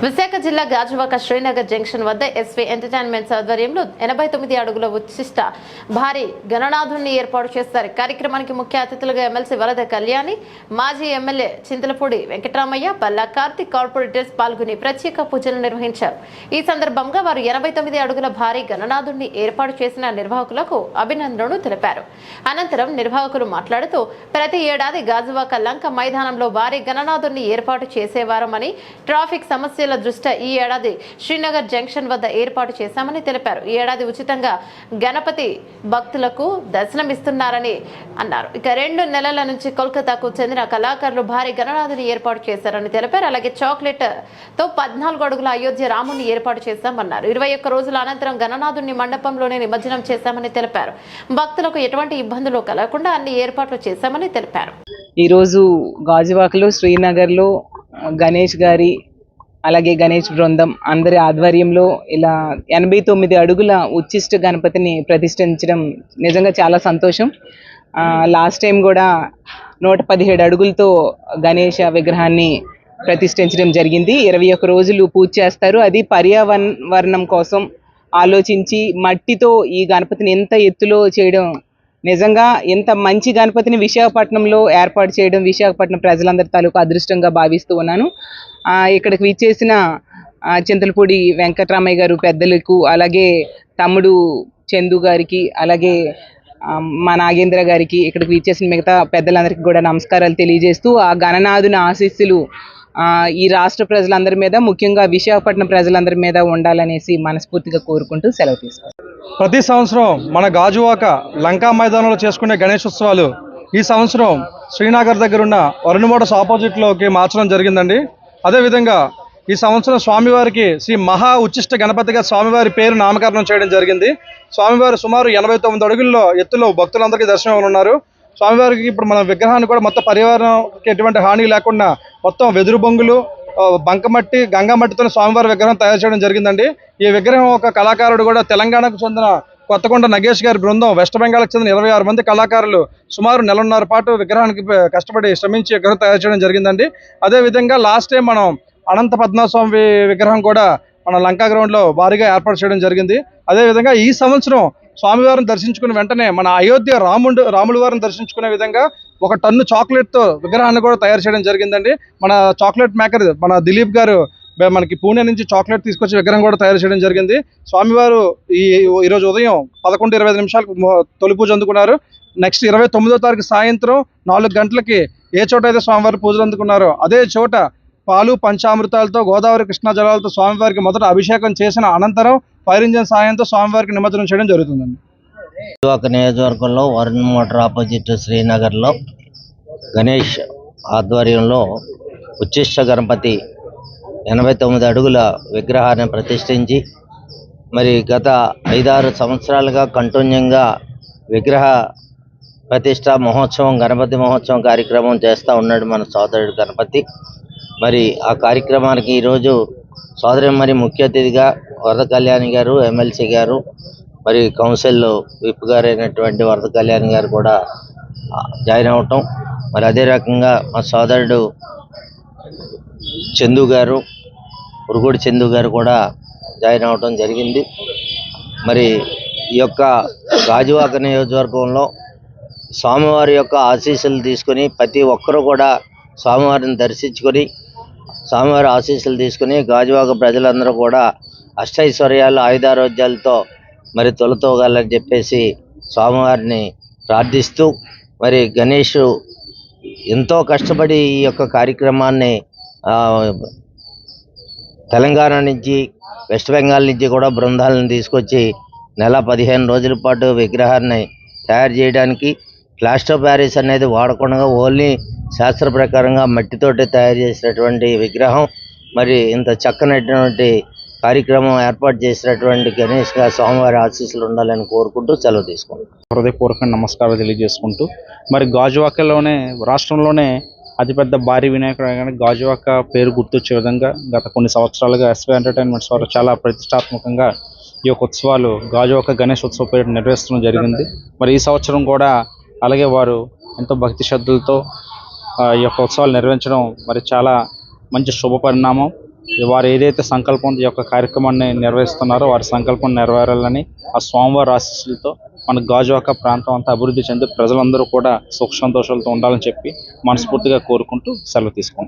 విశాఖ జిల్లా గాజువాక శ్రీనగర్ జంక్షన్ వద్ద SV entertainments ఆధ్వర్యంలో 89 అడుగుల ఉచ్చిష్ట భారీ గణనాథుని ఏర్పాటు చేస్తారు. కార్యక్రమానికి ముఖ్య అతిథులుగా ఎమ్మెల్సీ వరద కళ్యాణి, మాజీ ఎమ్మెల్యే చింతలపూడి వెంకటరామయ్య, పల్లా కార్తిక్, కార్పొరేటర్స్ పాల్గొని ప్రత్యేక పూజలు నిర్వహించారు. ఈ సందర్భంగా వారు 89 అడుగుల భారీ గణనాథుని ఏర్పాటు చేసిన నిర్వాహకులకు అభినందనలు తెలిపారు. అనంతరం నిర్వాహకులు మాట్లాడుతూ ప్రతి ఏడాది గాజువాక లంక మైదానంలో భారీ గణనాథుని ఏర్పాటు చేసేవారమని, ట్రాఫిక్ సమస్యల దృష్ట్యా ఈ ఏడాది శ్రీనగర్ జంక్షన్ వద్ద ఏర్పాటు చేశామని తెలిపారు. ఈ ఏడాది ఉచితంగా గణపతి భక్తులకు దర్శనమిస్తున్నారని అన్నారు. ఇక 2 నెలల నుంచి కోల్కతాకు చెందిన కళాకారులు భారీ గణనాథుని ఏర్పాటు చేశారని తెలిపారు. అలాగే చాక్లెట్ తో 14 అడుగుల అయోధ్య రాముని ఏర్పాటు చేశామన్నారు. 21 రోజుల అనంతరం గణనాథుని మండపంలోనే నిమజ్జనం చేశామని తెలిపారు. భక్తులకు ఎటువంటి ఇబ్బందులు కలగకుండా అన్ని ఏర్పాట్లు చేశామని తెలిపారు. ఈరోజు గాజువాకలో శ్రీనగర్లో గణేష్ గారి అలాగే గణేష్ బృందం అందరి ఆధ్వర్యంలో ఇలా 89 అడుగుల ఉచ్చిష్ట గణపతిని ప్రతిష్ఠించడం నిజంగా చాలా సంతోషం. లాస్ట్ టైం కూడా 117 అడుగులతో గణేష విగ్రహాన్ని ప్రతిష్ఠించడం జరిగింది. 21 రోజులు పూజ చేస్తారు. అది పర్యావరణం కోసం ఆలోచించి మట్టితో ఈ గణపతిని ఎంత ఎత్తులో చేయడం, నిజంగా ఎంత మంచి గణపతిని విశాఖపట్నంలో ఏర్పాటు చేయడం విశాఖపట్నం ప్రజలందరి తాలూకు అదృష్టంగా భావిస్తూ ఉన్నాను. ఇక్కడికి విచ్చేసిన చింతలపూడి వెంకటరామయ్య గారు పెద్దలకు, అలాగే తమ్ముడు చందు గారికి, అలాగే మా నాగేంద్ర గారికి, ఇక్కడికి విచ్చేసిన మిగతా పెద్దలందరికీ కూడా నమస్కారాలు తెలియజేస్తూ ఆ గణనాథుని ఆశీస్సులు ఈ రాష్ట్ర ప్రజలందరి మీద, ముఖ్యంగా విశాఖపట్నం ప్రజలందరి మీద ఉండాలనేసి మనస్ఫూర్తిగా కోరుకుంటూ సెలవు తీసుకుంటాం. ప్రతి సంవత్సరం మన గాజువాక లంకా మైదానంలో చేసుకునే గణేశోత్సవాలు ఈ సంవత్సరం శ్రీనగర్ దగ్గర ఉన్న వరుణ్ మోటార్స్ ఆపోజిట్లోకి మార్చడం జరిగిందండి. అదేవిధంగా ఈ సంవత్సరం స్వామివారికి శ్రీ మహా ఉచ్చిష్ట గణపతిగా స్వామివారి పేరు నామకరణం చేయడం జరిగింది. స్వామివారు సుమారు 89 అడుగుల్లో ఎత్తులో భక్తులందరికీ దర్శనం ఇవ్వనున్నారు. స్వామివారికి ఇప్పుడు మన విగ్రహాన్ని కూడా మొత్తం పర్యావరణంకి ఎటువంటి హాని లేకుండా మొత్తం వెదురు బొంగులు, బంకమట్టి, గంగామట్టితో స్వామివారి విగ్రహం తయారు చేయడం జరిగిందండి. ఈ విగ్రహం ఒక కళాకారుడు కూడా తెలంగాణకు చెందిన కొత్తకొండ నగేష్ గారి బృందం, వెస్ట్ బెంగాల్కి చెందిన 26 మంది కళాకారులు సుమారు 1.5 పాటు విగ్రహానికి కష్టపడి శ్రమించి విగ్రహం తయారు చేయడం జరిగిందండి. అదేవిధంగా లాస్ట్ టైం మనం అనంత పద్మనాభస్వామి విగ్రహం కూడా మన లంకా గ్రౌండ్లో భారీగా ఏర్పాటు చేయడం జరిగింది. అదేవిధంగా ఈ సంవత్సరం స్వామివారిని దర్శించుకున్న వెంటనే మన అయోధ్య రాముల వారిని దర్శించుకునే విధంగా 1 టన్ను చాక్లెట్తో విగ్రహాన్ని కూడా తయారు చేయడం జరిగిందండి. మన చాక్లెట్ మేకర్ మన దిలీప్ గారు మనకి పూణే నుంచి చాక్లెట్ తీసుకొచ్చి విగ్రహం కూడా తయారు చేయడం జరిగింది. స్వామివారు ఈరోజు ఉదయం 11:25 తొలి పూజ అందుకున్నారు. నెక్స్ట్ 29వ తారీఖు సాయంత్రం 4 గంటలకి ఏ చోట అయితే స్వామివారి పూజలు అందుకున్నారో అదే చోట పాలు పంచామృతాలతో, గోదావరి కృష్ణా జలాలతో స్వామివారికి మొదట అభిషేకం చేసిన అనంతరం ఫైర్ ఇంజిన్ సాయంతో స్వామివారికి నిమజ్జనం చేయడం జరుగుతుందండి. గాజువాక నియోజకవర్గంలో వరుణ్ మోటార్ ఆపోజిట్ శ్రీనగర్లో గణేష్ ఆధ్వర్యంలో ఉచ్చిష్ట గణపతి 89 అడుగుల విగ్రహాన్ని ప్రతిష్ఠించి మరి గత 5-6 సంవత్సరాలుగా కంటిన్యూగా విగ్రహ ప్రతిష్ట మహోత్సవం, గణపతి మహోత్సవం కార్యక్రమం చేస్తూ ఉన్నాడు మన సోదరుడు గణపతి. మరి ఆ కార్యక్రమానికి ఈరోజు సోదరి మరి ముఖ్య అతిథిగా వరద కళ్యాణి గారు, ఎమ్మెల్సీ గారు, మరి కౌన్సిల్ విప్ గారు అయినటువంటి వరద కళ్యాణి గారు కూడా జాయిన్ అవటం, మరి అదే రకంగా మా సోదరుడు చందు గారు, ఉరుగుడి చందు గారు కూడా జాయిన్ అవటం జరిగింది. మరి ఈ యొక్క గాజువాక నియోజకవర్గంలో స్వామివారి యొక్క ఆశీస్సులు తీసుకొని ప్రతి ఒక్కరూ కూడా స్వామివారిని దర్శించుకొని స్వామివారి ఆశీస్సులు తీసుకుని గాజువాక ప్రజలందరూ కూడా అష్టైశ్వర్యాలు, ఆయుధారోగ్యాలతో మరి తొలతోగాలని చెప్పేసి స్వామివారిని ప్రార్థిస్తూ, మరి గణేష్ ఎంతో కష్టపడి ఈ యొక్క కార్యక్రమాన్ని తెలంగాణ నుంచి, వెస్ట్ బెంగాల్ నుంచి కూడా బృందాలను తీసుకొచ్చి 15 రోజుల పాటు విగ్రహాన్ని తయారు చేయడానికి ప్లాస్టర్ ఆఫ్ ప్యారిస్ అనేది వాడకుండా ఓన్లీ శాస్త్ర ప్రకారంగా మట్టితోటి తయారు చేసినటువంటి విగ్రహం, మరి ఇంత చక్కనటువంటి కార్యక్రమం ఏర్పాటు చేసినటువంటి గణేష్ గారి స్వామివారి ఆశీస్సులు ఉండాలని కోరుకుంటూ సెలవు తీసుకుంటాం. హృదయపూర్వక నమస్కారాలు తెలియజేసుకుంటూ, మరి గాజువాకలోనే రాష్ట్రంలోనే అతిపెద్ద భారీ వినాయకుడు గాజువాక పేరు గుర్తొచ్చే విధంగా గత కొన్ని సంవత్సరాలుగా ఎస్వీ ఎంటర్టైన్మెంట్స్ వారు చాలా ప్రతిష్టాత్మకంగా ఈ యొక్క ఉత్సవాలు గాజువాక గణేష్ ఉత్సవ పేరు నిర్వహించడం జరిగింది. మరి ఈ సంవత్సరం కూడా అలాగే వారు ఎంతో భక్తి శ్రద్ధలతో ఈ యొక్క ఉత్సవాలు నిర్వహించడం మరి చాలా మంచి శుభ పరిణామం. వారు ఏదైతే సంకల్పం ఈ యొక్క కార్యక్రమాన్ని నిర్వహిస్తున్నారో వారి సంకల్పం నెరవేరాలని ఆ స్వామివారి ఆశీస్సులతో మన గాజువాక ప్రాంతం అంతా అభివృద్ధి చెంది ప్రజలందరూ కూడా సుఖ సంతోషాలతో ఉండాలని చెప్పి మనస్ఫూర్తిగా కోరుకుంటూ సెలవు తీసుకుంటాం.